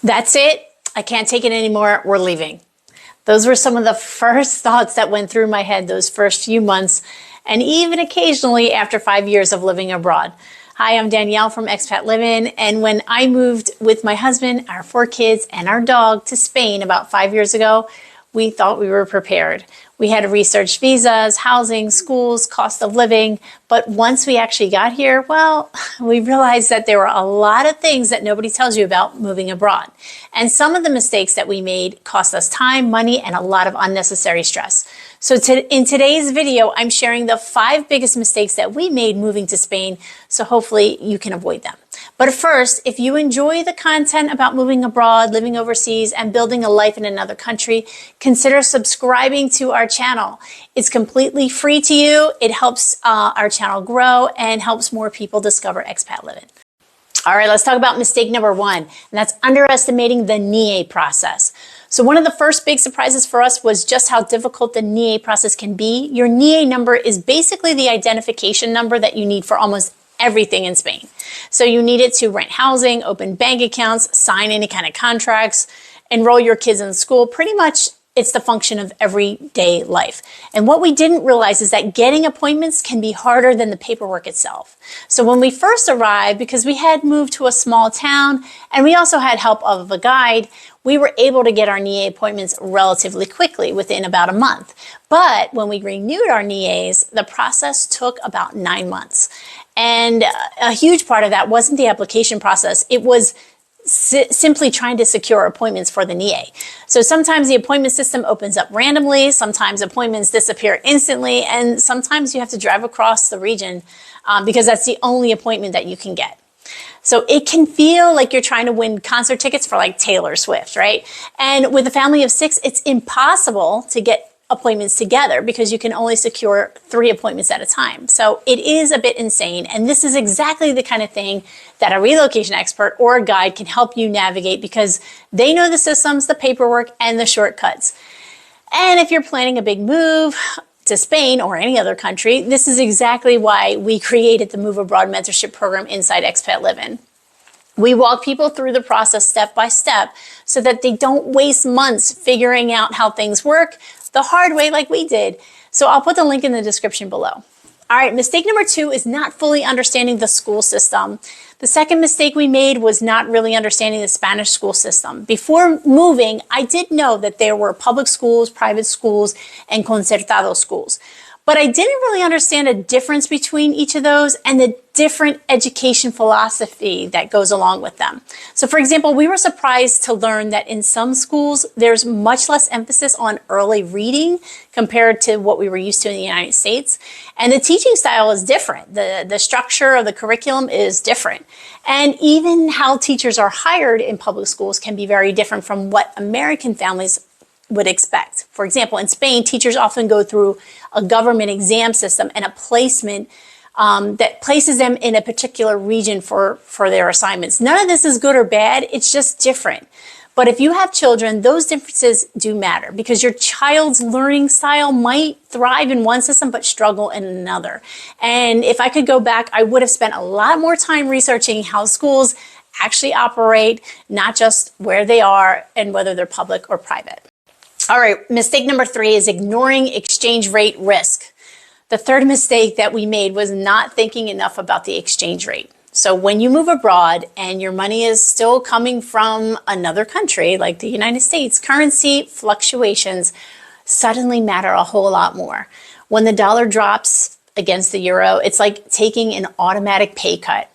That's it. I can't take it anymore. We're leaving. Those were some of the first thoughts that went through my head those first few months, and even occasionally after 5 years of living abroad. Hi, I'm Danielle from Expat Livin, and when I moved with my husband, our 4 kids, and our dog to Spain about 5 years ago, we thought we were prepared. We had to research visas, housing, schools, cost of living. But once we actually got here, well, we realized that there were a lot of things that nobody tells you about moving abroad. And some of the mistakes that we made cost us time, money, and a lot of unnecessary stress. So in today's video, I'm sharing the 5 biggest mistakes that we made moving to Spain, so hopefully you can avoid them. But first, if you enjoy the content about moving abroad, living overseas, and building a life in another country, consider subscribing to our channel. It's completely free to you. It helps our channel grow and helps more people discover Expat Livin. All right, let's talk about mistake number 1, and that's underestimating the NIE process. So one of the first big surprises for us was just how difficult the NIE process can be. Your NIE number is basically the identification number that you need for almost everything in Spain. So you need it to rent housing, open bank accounts, sign any kind of contracts, enroll your kids in school. Pretty much it's the function of everyday life. And what we didn't realize is that getting appointments can be harder than the paperwork itself. So when we first arrived, because we had moved to a small town and we also had help of a guide, we were able to get our NIE appointments relatively quickly, within about a month. But when we renewed our NIEs, the process took about 9 months. And a huge part of that wasn't the application process. It was simply trying to secure appointments for the NIE. So sometimes the appointment system opens up randomly, sometimes appointments disappear instantly, and sometimes you have to drive across the region because that's the only appointment that you can get. So it can feel like you're trying to win concert tickets for like Taylor Swift, right? And with a family of 6, it's impossible to get appointments together because you can only secure 3 appointments at a time. So it is a bit insane. And this is exactly the kind of thing that a relocation expert or a guide can help you navigate because they know the systems, the paperwork, and the shortcuts. And if you're planning a big move to Spain or any other country, this is exactly why we created the Move Abroad Mentorship program inside Expat Livin. We walk people through the process step by step so that they don't waste months figuring out how things work the hard way like we did. So I'll put the link in the description below. All right, mistake number 2 is not fully understanding the school system. The second mistake we made was not really understanding the Spanish school system. Before moving, I did know that there were public schools, private schools, and concertado schools. But I didn't really understand a difference between each of those and the different education philosophy that goes along with them. So for example, we were surprised to learn that in some schools, there's much less emphasis on early reading compared to what we were used to in the United States. And the teaching style is different. The structure of the curriculum is different. And even how teachers are hired in public schools can be very different from what American families would expect. For example, in Spain, teachers often go through a government exam system and a placement that places them in a particular region for their assignments. None of this is good or bad, it's just different. But if you have children, those differences do matter because your child's learning style might thrive in one system but struggle in another. And if I could go back, I would have spent a lot more time researching how schools actually operate, not just where they are and whether they're public or private. All right, mistake number 3 is ignoring exchange rate risk. The third mistake that we made was not thinking enough about the exchange rate. So when you move abroad and your money is still coming from another country, like the United States, currency fluctuations suddenly matter a whole lot more. When the dollar drops against the euro, it's like taking an automatic pay cut.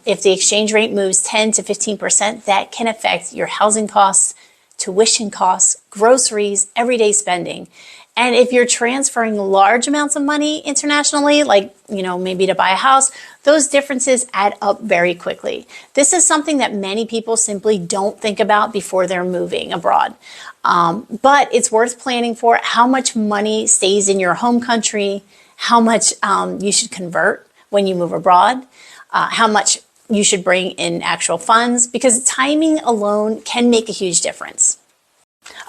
If the exchange rate moves 10 to 15%, that can affect your housing costs, tuition costs, groceries, everyday spending. And if you're transferring large amounts of money internationally, like, maybe to buy a house, those differences add up very quickly. This is something that many people simply don't think about before they're moving abroad. But it's worth planning for how much money stays in your home country, how much you should convert when you move abroad, how much you should bring in actual funds, because timing alone can make a huge difference.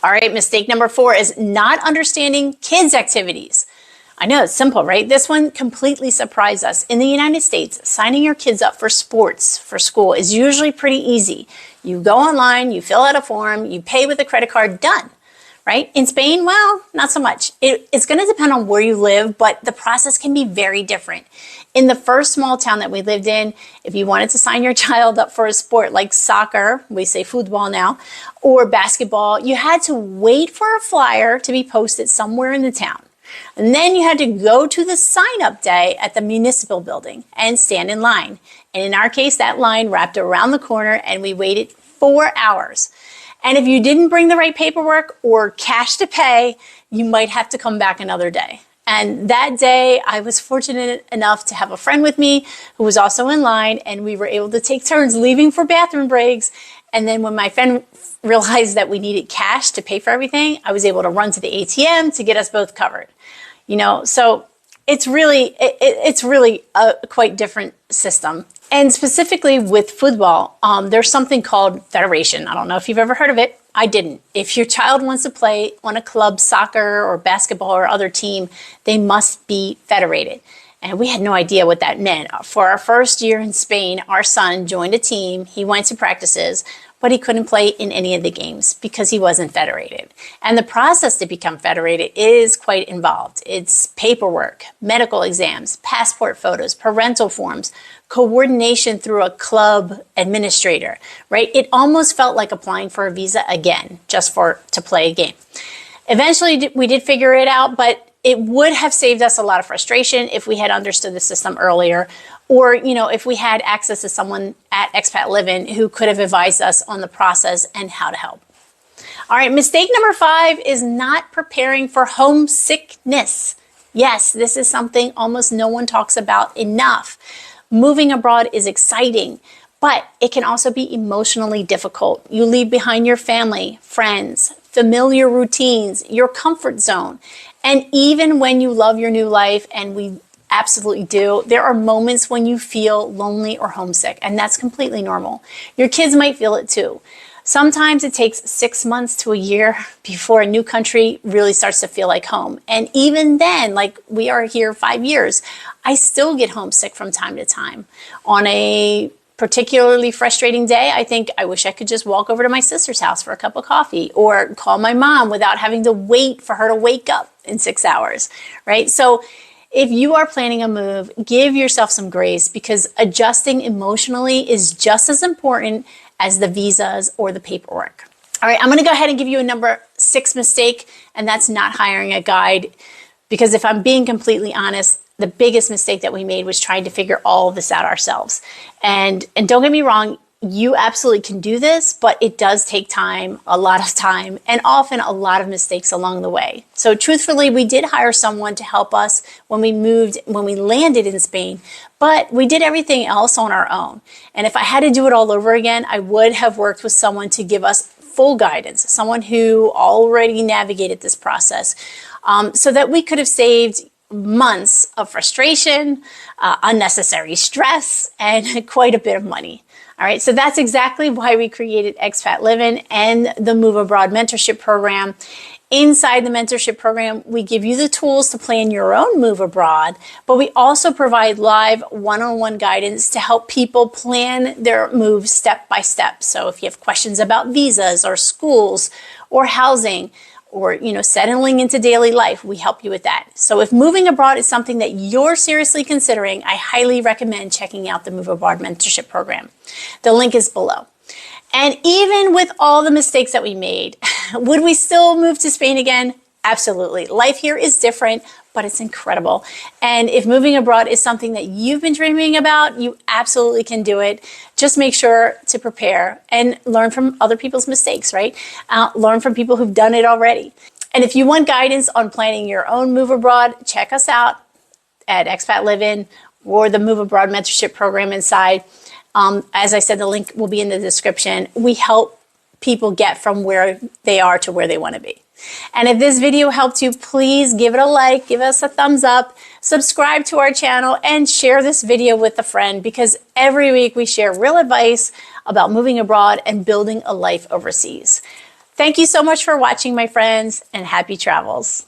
All right, mistake number 4 is not understanding kids' activities. I know it's simple, right? This one completely surprised us. In the United States, signing your kids up for sports for school is usually pretty easy. You go online, you fill out a form, you pay with a credit card, done. Right? In Spain, well, not so much. It's going to depend on where you live, but the process can be very different. In the first small town that we lived in, if you wanted to sign your child up for a sport like soccer, we say football now, or basketball, you had to wait for a flyer to be posted somewhere in the town. And then you had to go to the sign-up day at the municipal building and stand in line. And in our case, that line wrapped around the corner and we waited 4 hours. And if you didn't bring the right paperwork or cash to pay, you might have to come back another day. And that day, I was fortunate enough to have a friend with me who was also in line, and we were able to take turns leaving for bathroom breaks. And then when my friend realized that we needed cash to pay for everything, I was able to run to the ATM to get us both covered. You know, so it's really a quite different system. And specifically with football, there's something called federation. I don't know if you've ever heard of it. I didn't. If your child wants to play on a club soccer or basketball or other team, they must be federated. And we had no idea what that meant. For our first year in Spain, our son joined a team. He went to practices, but he couldn't play in any of the games because he wasn't federated. And the process to become federated is quite involved. It's paperwork, medical exams, passport photos, parental forms, coordination through a club administrator, right? It almost felt like applying for a visa again, just to play a game. Eventually, we did figure it out, but it would have saved us a lot of frustration if we had understood the system earlier, or, you know, if we had access to someone at Expat Livin who could have advised us on the process and how to help. All right, mistake number 5 is not preparing for homesickness. Yes, this is something almost no one talks about enough. Moving abroad is exciting, but it can also be emotionally difficult. You leave behind your family, friends, familiar routines, your comfort zone. And even when you love your new life, and we absolutely do, there are moments when you feel lonely or homesick, and that's completely normal. Your kids might feel it too. Sometimes it takes 6 months to a year before a new country really starts to feel like home. And even then, like we are here 5 years, I still get homesick from time to time. On a particularly frustrating day, I think I wish I could just walk over to my sister's house for a cup of coffee or call my mom without having to wait for her to wake up in 6 hours, right? So if you are planning a move, give yourself some grace because adjusting emotionally is just as important as the visas or the paperwork. All right, I'm going to go ahead and give you a number 6 mistake, and that's not hiring a guide. Because if I'm being completely honest, the biggest mistake that we made was trying to figure all of this out ourselves. And don't get me wrong, you absolutely can do this, but it does take time, a lot of time, and often a lot of mistakes along the way. So truthfully, we did hire someone to help us when we landed in Spain, but we did everything else on our own. And if I had to do it all over again, I would have worked with someone to give us full guidance, someone who already navigated this process, so that we could have saved months of frustration, unnecessary stress, and quite a bit of money. All right, so that's exactly why we created Expat Livin and the Move Abroad Mentorship Program. Inside the mentorship program, we give you the tools to plan your own move abroad, but we also provide live one-on-one guidance to help people plan their move step by step. So if you have questions about visas or schools or housing, or settling into daily life, we help you with that. So if moving abroad is something that you're seriously considering, I highly recommend checking out the Move Abroad Mentorship Program. The link is below. And even with all the mistakes that we made, would we still move to Spain again? Absolutely. Life here is different, but it's incredible. And if moving abroad is something that you've been dreaming about, you absolutely can do it. Just make sure to prepare and learn from other people's mistakes, right? Learn from people who've done it already. And if you want guidance on planning your own move abroad, check us out at Expat Livin or the Move Abroad Mentorship Program inside. As I said, the link will be in the description. We help people get from where they are to where they want to be. And if this video helped you, please give it a like, give us a thumbs up, subscribe to our channel, and share this video with a friend because every week we share real advice about moving abroad and building a life overseas. Thank you so much for watching, my friends, and happy travels.